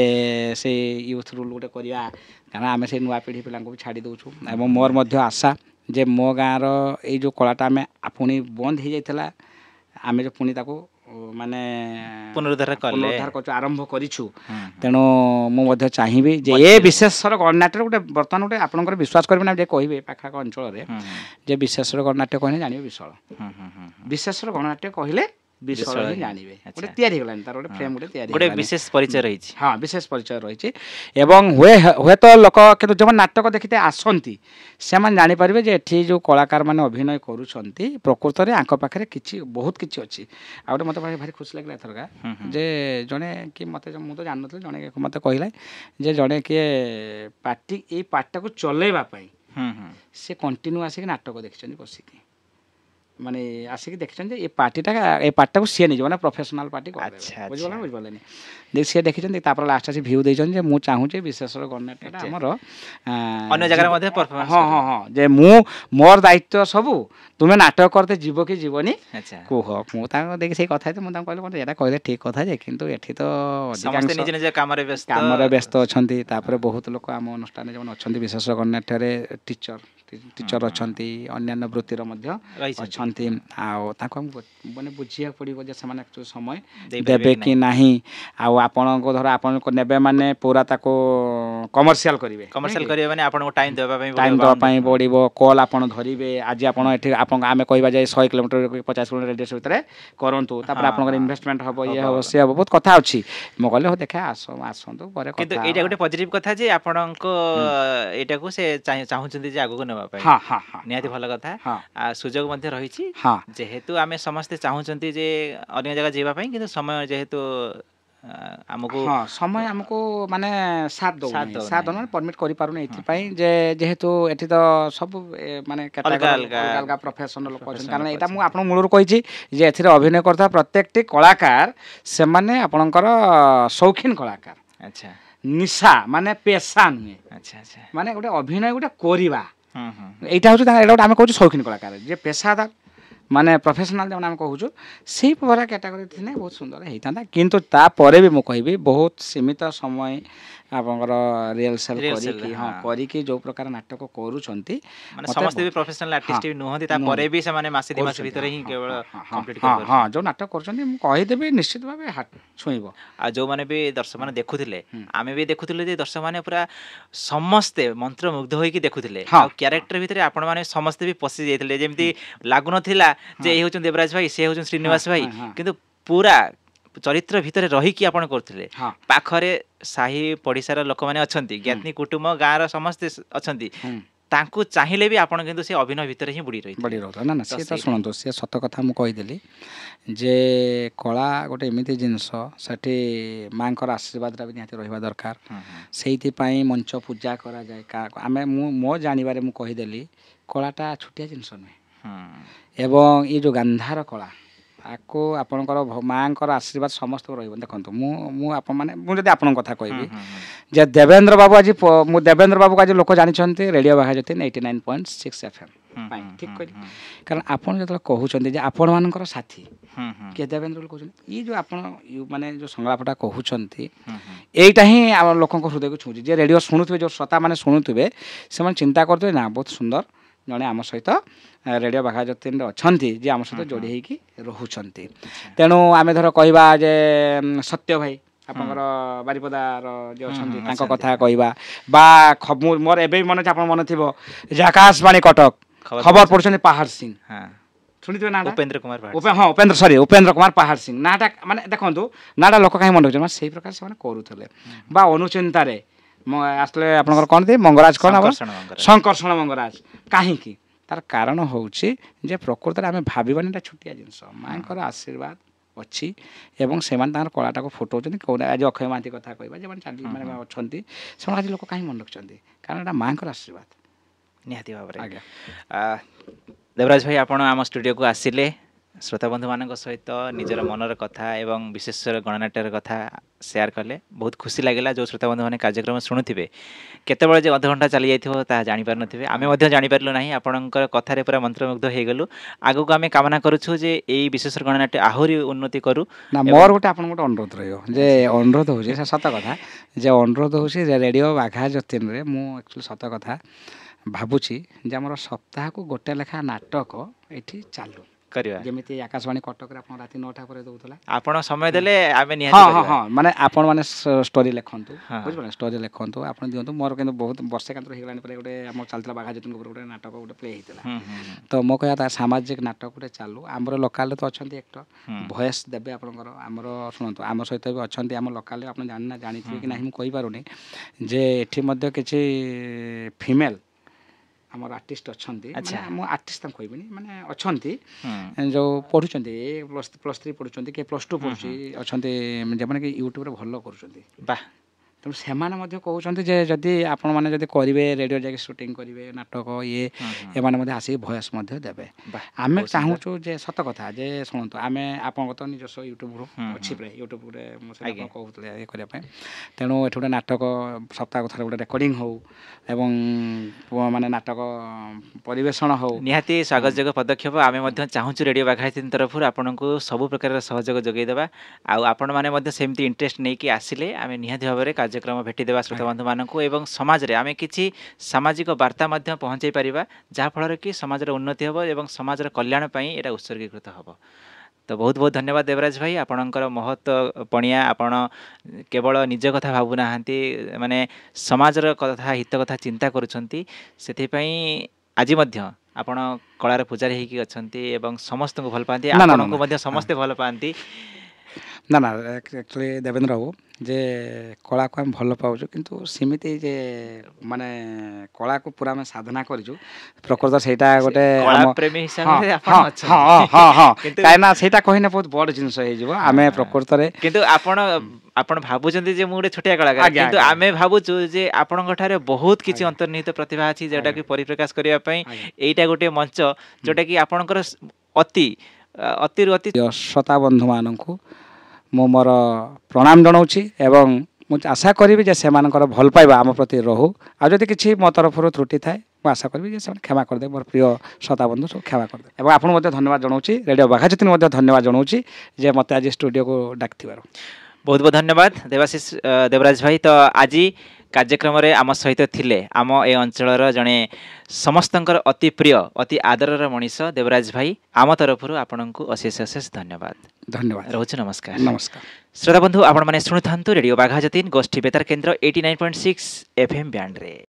से यूथ रोल गोटे करिया कारण आमे से नुआ पीढ़ी पिला को भी छाड़ी दउछु एवं मोर मध्य आशा जे मो गाँर ये जो कलाटा आमे पुणी बंद हो जाइतला आमे जो पुणी ताको माने पुनरुद्धार कर आरंभ करिछु तेणु मु मध्य चाहिबी जे ए विशेषर गणनाट्य गोटे बर्तमान गोटे आपनकर विश्वास करबे ना जे कहिबे पाखाक अंचल रे जे विशेषर गणनाट्य कहने जानिबे विशल विशेषर गणनाट्य कहिले विषय ही जानिबे गोटे तयारी होलान तार गोटे फ्रेम गोटे तयारी गोटे विशेष परिचय रहिछि हां विशेष परिचय रहिछि एवं हुए तो लोक किंतु जब नाटक देखिते आसंती से मन जानि परिबे जे एठी जो कलाकार माने अभिनय करूछंती प्रकृत रे आंक पाखरे किछि बहुत किछि अछि आ गोटे मते भारी खुश लागला एथरका जे जने कि मते मु तो जाननथले जने मते कहिला जे जने के पार्टी ए पार्टी को चलेबा पई से कंटिन्यू आसी नाटक देखछनी बसिकी माने आसिक देखछन जे ए पार्टीटा को सी नहीं माने प्रोफेशनल पार्टी को अच्छा बुझबला बुझबलेनी देख सी देखछन तापर लास्ट आसी व्यू देछन जे मु चाहू जे विशेषर गणनाट्यटा हमर अन्य जगह मध्ये परफॉर्मेंस हां जे मु मोर दायित्व सब तुमे नाटक करते जीव कि जीवनी अच्छा कोह मु ता देख से कथा मु ता कहले कोन एटा कहले ठीक कथा जे किंतु एठी तो समस्त निज निज काम रे व्यस्त अछंती तापर बहुत लोक आम अनुष्ठान जवन अछंती विशेषर गणनाट्य रे टीचर अछंती अन्य वृत्तिर मध्य अछंती आ ताको माने बुझिया पड़िबो जे समान समय देबे कि नाही आ आपन को धर आपन को नेबे माने पूरा ताको कमर्शियल करिवे माने आपन को टाइम देबा पई पड़िबो कॉल आपन धरिबे आज आपन एठी आपन आमे कहबा जे 100 किलोमीटर 50 किलोमीटर रेडियस भीतर करंतु तापर आपन को इन्वेस्टमेंट हबो ये हबो से हबो बहुत कथा अछि म कहले हो देखा आसंतु परे कथा किंतु एटा गोटे पॉजिटिव कथा जे आपन को एटा को से चाहू छथि जे आगो को नेबा पई हां हां हां निहाती भल कथा आ सुजोग मध्ये रहिछि जेहेतु आमे समस्त चाहू छथि जे अन्य जगह जेबा पई किंतु समय जेहेतु हमको हां समय हमको माने साथ दो परमिट करि पारुने एथि पई जे जेहेतु एथि तो सब माने कैटेगरी अलग प्रोफेशनल लोक अछन कारण एटा मु आपन मूलर कहिछि जे एथि अभिनय करता प्रत्येकटी कलाकार से माने आपनकर शौकीन कलाकार अच्छा निशा माने पेशा नुहे अच्छा अच्छा माने गोटे अभिनय गोटे करिवा एटा होछु एटा आमे कहछु शौकीन कलाकार जे पेशादार माने प्रोफेशनल जब आम कहूँ से पूरा कैटेगरी थे बहुत सुंदर होता किंतु तापर भी मुझे कहबी बहुत सीमित समय ଆପଣଙ୍କର ରିହର୍ସାଲ Rehearsal, କରିକି ହଁ। କରିକି ଯୋଉ ପ୍ରକାର ନାଟକ କରୁଛନ୍ତି ମାନେ ମତେ ସମସ୍ତେ ବି ବହୁତ- ପ୍ରଫେସନାଲ ଆର୍ଟିଷ୍ଟ ହଁ, ବି ନୁହନ୍ତି ତାପରେ ବି ସେମାନେ ମାସେ 2 ମାସ କରୁଛନ୍ତି। ଭିତରେ ହିଁ ହଁ, କେବଳ ହଁ, ହଁ, ହଁ, କମ୍ପ୍ଲିଟ୍ ହଁ, ହଁ, କରିପାରୁଛନ୍ତି। ଯୋଉ ନାଟକ କରୁଛନ୍ତି ମୁଁ କହିଦେବି ନିଶ୍ଚିତ ଭାବେ ଛୁଇଁବ। ଆଉ ଯୋଉମାନେ ବି ଦର୍ଶକମାନେ ଦେଖୁଥିଲେ ଆମେ ବି ଦେଖୁଥିଲୁ ଯେ ଦର୍ଶକମାନେ ପୁରା ସମସ୍ତେ ମନ୍ତ୍ରମୁଗ୍ଧ ହୋଇକି ଦେଖୁଥିଲେ ହଁ ଆଉ କ୍ୟାରେକ୍ଟର ଭିତରେ ଆପଣମାନେ ସମସ୍ତେ ବି ପଶି ଯାଇଥିଲେ ଯେମିତି ଲାଗୁନଥିଲା ଯେ ହଁ ଏଇ ହଉଛନ୍ତି ଦେବରାଜ ଭାଇ ସେ ହଉଛନ୍ତି ହଁ ଶ୍ରୀନିବାସ ଭାଇ ହଁ ହଁ କିନ୍ତୁ ପୁରା ଚରିତ୍ର ଭିତରେ ରହିକି ଆପଣ କରୁଥିଲେ ହଁ ପାଖରେ ସାହି ପଡ଼ିଶାର ଲୋକମାନେ ଅଛନ୍ତି ଜ୍ଞାତି କୁଟୁମ୍ବ ଗାଁର ସମସ୍ତେ ଅଛନ୍ତି ହୁଁ ତାଙ୍କୁ ଚାହିଁଲେ ବି ଆପଣ କିନ୍ତୁ ସେ ଅଭିନୟ ଭିତରେ ହିଁ ବୁଡ଼ି ରହିଥିଲେ ବଡ଼ି ରହୁଥିଲା ନା ନା ସିଏ ତ ସେଇଟା ହିଁ ଶୁଣନ୍ତୁ ସିଏ ସତ କଥା ମୁଁ କହିଦେଲି ଯେ କଳା ଗୋଟେ ଏମିତି ଜିନିଷ ସେଠି ମାଙ୍କର ଆଶୀର୍ବାଦଟା ବି ନିହାତି ରହିବା ଦରକାର। ହୁଁ ହୁଁ ସେଇଥିପାଇଁ ମଞ୍ଚ ପୂଜା କରାଯାଏ ଆମେ ମୁଁ ମୋ ଜାଣିବାରେ ମୁଁ କହିଦେଲି କଳାଟା ଛୋଟିଆ ଜିନିଷ ନୁହେଁ ହୁଁ ଏବଂ ଏ ଯେଉଁ ଗାନ୍ଧାର କଳା ଆକୁ ଆପଣଙ୍କର ମାଙ୍କର ଆଶୀର୍ବାଦ ସମସ୍ତଙ୍କୁ ରହିବ। ଦେଖନ୍ତୁ ମୁଁ ଆପଣମାନେ ମୁଁ ଯଦି ଆପଣଙ୍କ କଥା ହୁଁ କହିବି ହୁଁ ହୁଁ ଯେ ଦେବେନ୍ଦ୍ର ବାବୁ ଆଜି ମୁଁ ଦେବେନ୍ଦ୍ର ବାବୁକୁ ଆଜି ଲୋକ ଜାଣିଛନ୍ତି ରେଡ଼ିଓ ବାହାଜତିନ 89.6 FM ହୁଁ ପାଇଁ ହୁଁ ଠିକ୍ ହୁଁ କହିଲି ହୁଁ କାରଣ ଆପଣ ଯେତେବେଳେ କହୁଛନ୍ତି ଯେ ଆପଣମାନଙ୍କର ସାଥୀ ହୁଁ ହୁଁ କିଏ ଦେବେନ୍ଦ୍ର ବୋଲି କହୁଛନ୍ତି ଏଇ ଯେଉଁ ଆପଣ ମାନେ ଯେଉଁ ସଂଳାପଟା କହୁଛନ୍ତି ହୁଁ ହୁଁ ଏଇଟା ହିଁ ଆମ ଲୋକଙ୍କ ହୃଦୟକୁ ଛୁଁଛି ଯେ ରେଡ଼ିଓ ଶୁଣୁଥିବେ ଯେଉଁ ଶ୍ରୋତାମାନେ ଶୁଣୁଥିବେ ସେମାନେ ଚିନ୍ତା କରୁଥିବେ ନା ବହୁତ ସୁନ୍ଦର ଜଣେ ଆମ ସହିତ ରେଡ଼ିଓ ବାଘାଯତୀନରେ ଅଛନ୍ତି ଯେ ଆମ ସହିତ ହୁଁ ଯୋଡ଼ି ହୁଁ ହେଇକି ରହୁଛନ୍ତି। ଆଚ୍ଛା ତେଣୁ ଆମେ ଧର କହିବା ଯେ ସତ୍ୟ ଭାଇ ହୁଁ ଆପଣଙ୍କର ବାରିପଦାର ଯିଏ ହୁଁ ଅଛନ୍ତି ହୁଁ ତାଙ୍କ ଅଛନ୍ତି କଥା ହଁ କହିବା ବା ମୋର ଏବେ ବି ମନେ ଅଛି ଆପଣ ମନେ ଥିବ ଯେ ଆକାଶବାଣୀ କଟକ ଖବର ପଢ଼ୁଛନ୍ତି ପାହାଡ଼ ସିଂ ହଁ ଶୁଣିଥିବେ ନାଁଟା ଉପେନ୍ଦ୍ର କୁମାର ପାଢୀ ହଁ ଉପେନ୍ଦ୍ର କୁମାର ପାହାଡ଼ ସିଂ ନାଁଟା ମାନେ ଦେଖନ୍ତୁ ନାଁଟା ଲୋକ କାହିଁ ମନେ ରଖୁଛନ୍ତି ସେଇ ପ୍ରକାର ସେମାନେ କରୁଥିଲେ ବା ଅନୁଚିନ୍ତାରେ ଆସିଲେ ଆପଣଙ୍କର କ'ଣ ମଙ୍ଗରାଜ କ'ଣ ଆପଣ ଶଙ୍କର୍ଷଣ ମଙ୍ଗରାଜ ଶଙ୍କର୍ଷଣ ମଙ୍ଗରାଜ କାହିଁକି ତାର କାରଣ ହେଉଛି ଯେ ପ୍ରକୃତରେ ଆମେ ଭାବିବାନି ଏଟା ଛୋଟିଆ ଜିନିଷ ମାଙ୍କର ଆଶୀର୍ବାଦ ଅଛି ଏବଂ ସେମାନେ ତାଙ୍କର କଳାଟାକୁ ଫୁଟାଉଛନ୍ତି କେଉଁଟା ଆଜି ଅକ୍ଷୟ ମହାନ୍ତି କଥା କହିବା ଯେଉଁମାନେ ମାନେ ଅଛନ୍ତି ସେମାନେ ଆଜି ଲୋକ କାହିଁ ମନେ ରଖିଛନ୍ତି କାରଣ ଏଟା ମାଙ୍କର ଆଶୀର୍ବାଦ। ନିହାତି ଭାବରେ ଆଜ୍ଞା ଦେବରାଜ ଭାଇ ଆପଣ ଆମ ଷ୍ଟୁଡ଼ିଓକୁ ଆସିଲେ ଶ୍ରୋତାବନ୍ଧୁମାନଙ୍କ ସହିତ ନିଜର ମନର କଥା ଏବଂ ବିଶେଷର ଗଣନାଟ୍ୟର କଥା ସେୟାର କଲେ ବହୁତ ଖୁସି ଲାଗିଲା ଯେଉଁ ଶ୍ରୋତାବନ୍ଧୁମାନେ କାର୍ଯ୍ୟକ୍ରମ ଶୁଣୁଥିବେ କେତେବେଳେ ଯେ ଅଧଘଣ୍ଟା ଚାଲିଯାଇଥିବ ତାହା ଜାଣିପାରୁନଥିବେ ଆମେ ମଧ୍ୟ ଜାଣିପାରିଲୁ ନାହିଁ ଆପଣଙ୍କର କଥାରେ ପୁରା ମନ୍ତ୍ରମୁଗ୍ଧ ହେଇଗଲୁ ଆଗକୁ ଆମେ କାମନା କରୁଛୁ ଯେ ଏଇ ବିଶେଷର ଗଣନାଟ୍ୟ ଆହୁରି ଉନ୍ନତି କରୁ ନା ଏବଂ ମୋର ଗୋଟେ ଆପଣଙ୍କୁ ଗୋଟେ ଅନୁରୋଧ ରହିବ ଯେ ଅନୁରୋଧ ହେଉଛି ସେ ସତ କଥା ଯେ ଅନୁରୋଧ ହେଉଛି ଯେ ରେଡ଼ିଓ ବାଘା ଯତୀନରେ ମୁଁ ଆକ୍ଚୁଆଲି ସତ କଥା ଭାବୁଛି ଯେ ଆମର ସପ୍ତାହକୁ ଗୋଟେ ଲେଖା ନାଟକ ଏଠି ଚାଲୁ କରିବା ଯେମିତି ଆକାଶବାଣୀ କଟକରେ ଆପଣ ରାତି 9ଟା ପରେ ଦେଉଥିଲା। ଆପଣ ସମୟ ଦେଲେ ଆମେ ନିହାତି ହଁ ହଁ କରିବା ହଁ ମାନେ ଆପଣମାନେ ଷ୍ଟୋରି ଲେଖନ୍ତୁ ହଁ ବୁଝିପାରିଲେ ଷ୍ଟୋରି ଲେଖନ୍ତୁ ଆପଣ ଦିଅନ୍ତୁ ମୋର କିନ୍ତୁ ବହୁତ ବର୍ଷେ କାନ୍ତର ହେଇଗଲାଣି ପରେ ଗୋଟେ ଆମର ଚାଲିଥିଲା ବାଘା ଯତୀନ ଉପରେ ଗୋଟେ ନାଟକ ଗୋଟେ ପ୍ଲେ ହେଇଥିଲା ହୁଁ ହୁଁ ହୁଁ ତ ମୋ କହିବା କଥା ସାମାଜିକ ନାଟକ ଗୋଟେ ଚାଲୁ ଆମର ଲୋକାଲରେ ତ ଅଛନ୍ତି ଏକ୍ଟର ହୁଁ ଭଏସ୍ ଦେବେ ଆପଣଙ୍କର ଆମର ଶୁଣନ୍ତୁ ଆମ ସହିତ ବି ଅଛନ୍ତି ଆମ ଲୋକାଲରେ ଆପଣ ଜାଣିଥିବେ କି ନାହିଁ ମୁଁ କହିପାରୁନି ଯେ ଏଠି ମଧ୍ୟ କିଛି ଫିମେଲ୍ ଆମର ଆର୍ଟିଷ୍ଟ ଅଛନ୍ତି ମାନେ ଆଚ୍ଛା ମୁଁ ଆର୍ଟିଷ୍ଟ ତାଙ୍କୁ କହିବିନି ମାନେ ଅଛନ୍ତି ହୁଁ ଯେଉଁ ପଢ଼ୁଛନ୍ତି ପ୍ଲସ୍ 3 ପଢ଼ୁଛନ୍ତି କି +2 ହୁଁ ପଢ଼ୁଛି ହୁଁ ଅଛନ୍ତି ଯେଉଁମାନେ କି ୟୁଟ୍ୟୁବରେ ଭଲ କରୁଛନ୍ତି ବାଃ ତେଣୁ ସେମାନେ ମଧ୍ୟ କହୁଛନ୍ତି ଯେ ଯଦି ଆପଣମାନେ ଯଦି କରିବେ ରେଡ଼ିଓ ଯାଇକି ସୁଟିଂ କରିବେ ନାଟକ ଇଏ ହୁଁ ହୁଁ ଏମାନେ ମଧ୍ୟ ଆସିକି ଭଏସ୍ ମଧ୍ୟ ଦେବେ ବାଃ ଆମେ ବହୁତ ସୁନ୍ଦର ଚାହୁଁଛୁ ଯେ ସତ କଥା ଯେ ଶୁଣନ୍ତୁ ଆମେ ଆପଣଙ୍କ ତ ନିଜସ୍ୱ ୟୁଟ୍ୟୁବ୍ ହୁଁ ଅଛି ହୁଁ ପ୍ରାୟ ୟୁଟ୍ୟୁବ୍ରେ ମୁଁ ସେଇଟା ଆପଣ ଆଜ୍ଞା କହୁଥିଲେ ଇଏ କରିବା ପାଇଁ ତେଣୁ ଏଠି ଗୋଟେ ନାଟକ ସପ୍ତାହକୁ ଥରେ ଗୋଟେ ରେକର୍ଡ଼ିଂ ହେଉ ଏବଂ ମାନେ ନାଟକ ପରିବେଷଣ ହେଉ ନିହାତି ସ୍ୱାଗତଯୋଗ୍ୟ ପଦକ୍ଷେପ ଆମେ ମଧ୍ୟ ଚାହୁଁଛୁ ରେଡ଼ିଓ ବାଘାଯତୀନ ତରଫରୁ ଆପଣଙ୍କୁ ସବୁ ପ୍ରକାରର ସହଯୋଗ ଯୋଗାଇ ଦେବା ଆଉ ଆପଣମାନେ ମଧ୍ୟ ସେମିତି ଇଣ୍ଟରେଷ୍ଟ ନେଇକି ଆସିଲେ ଆମେ ନିହାତି ଭାବରେ କାର୍ଯ୍ୟକ୍ରମ ଭେଟିଦେବା ଶ୍ରୋତାବନ୍ଧୁମାନଙ୍କୁ ଏବଂ ସମାଜରେ ଆମେ କିଛି ସାମାଜିକ ବାର୍ତ୍ତା ମଧ୍ୟ ପହଞ୍ଚାଇ ପାରିବା ଯାହାଫଳରେ କି ସମାଜର ଉନ୍ନତି ହେବ ଏବଂ ସମାଜର କଲ୍ୟାଣ ପାଇଁ ଏଇଟା ଉତ୍ସର୍ଗୀକୃତ ହେବ। ତ ବହୁତ ବହୁତ ଧନ୍ୟବାଦ ଦେବରାଜ ଭାଇ ଆପଣଙ୍କର ମହତ୍ଵ ପଣିଆ ଆପଣ କେବଳ ନିଜ କଥା ଭାବୁନାହାନ୍ତି ମାନେ ସମାଜର କଥା ହିତ କଥା ଚିନ୍ତା କରୁଛନ୍ତି ସେଥିପାଇଁ ଆଜି ମଧ୍ୟ ଆପଣ କଳାର ପୂଜାରୀ ହେଇକି ଅଛନ୍ତି ଏବଂ ସମସ୍ତଙ୍କୁ ଭଲ ପାଆନ୍ତି ନା ନା ନା ଆପଣଙ୍କୁ ନା ମଧ୍ୟ ସମସ୍ତେ ଭଲ ପାଆନ୍ତି। ନା ନା ଆକ୍ଚୁଆଲି ଦେବେନ୍ଦ୍ର ବାବୁ ଯେ କଳାକୁ ଆମେ ଭଲ ପାଉଛୁ କିନ୍ତୁ ସେମିତି ଯେ ମାନେ କଳାକୁ ପୁରା ଆମେ ସାଧନା କରିଛୁ ପ୍ରକୃତ ସେଇଟା ଗୋଟେ କଳା ଆମ ପ୍ରେମୀ ହଁ ହିସାବରେ ଆପଣ ହଁ ହଁ ଅଛନ୍ତି ହଁ ହଁ କିନ୍ତୁ କାହିଁକିନା ସେଇଟା କହିଲେ ବହୁତ ବଡ଼ ଜିନିଷ ହେଇଯିବ ଆମେ ହଁ ପ୍ରକୃତରେ କିନ୍ତୁ ଆପଣ ଭାବୁଛନ୍ତି ଯେ ମୁଁ ଗୋଟେ ଛୋଟିଆ କଳାକାର ଆଜ୍ଞା କିନ୍ତୁ ଆଜ୍ଞା ଆମେ ଭାବୁଛୁ ଯେ ଆପଣଙ୍କ ଠାରେ ବହୁତ କିଛି ଆଜ୍ଞା ଅନ୍ତର୍ନିହିତ ପ୍ରତିଭା ଅଛି ଆଜ୍ଞା ଯେଉଁଟାକି ପରିପ୍ରକାଶ କରିବା ପାଇଁ ଆଜ୍ଞା ଏଇଟା ଗୋଟେ ମଞ୍ଚ ଯେଉଁଟାକି ଆପଣଙ୍କର ଅତି ଅତିରୁ ଅତି ଶ୍ରୋତା ବନ୍ଧୁମାନଙ୍କୁ ମୁଁ ମୋର ପ୍ରଣାମ ଜଣାଉଛି ଏବଂ ମୁଁ ଆଶା କରିବି ଯେ ସେମାନଙ୍କର ଭଲ ପାଇବା ଆମ ପ୍ରତି ରହୁ ଆଉ ଯଦି କିଛି ମୋ ତରଫରୁ ତ୍ରୁଟି ଥାଏ ମୁଁ ଆଶା କରିବି ଯେ ସେମାନେ କ୍ଷମା କରିଦେବେ ମୋର ପ୍ରିୟ ଶ୍ରୋତା ବନ୍ଧୁ ସବୁ କ୍ଷମା କରିଦେବେ ଏବଂ ଆପଣଙ୍କୁ ମଧ୍ୟ ଧନ୍ୟବାଦ ଜଣାଉଛି ରେଡ଼ିଓ ବାଘାଯତୀନ ମଧ୍ୟ ଧନ୍ୟବାଦ ଜଣାଉଛି ଯେ ମୋତେ ଆଜି ଷ୍ଟୁଡ଼ିଓକୁ ଡାକିଥିବାରୁ। बहुत बहुत धन्यवाद देवाशीष देवराज भाई। तो आज कार्यक्रम आम सहित थिले आम ए अंचल जड़े समस्तंकर अति प्रिय अति आदरर मनीष देवराज भाई। आम तरफ आपण को अशेष अशेष धन्यवाद। धन्यवाद रोच नमस्कार। नमस्कार श्रोता बंधु आपण मैंने शुणुता रेडियो बाघा जतीन गोष्ठी बेतार केन्द्र 89.6 FM बैंड रे।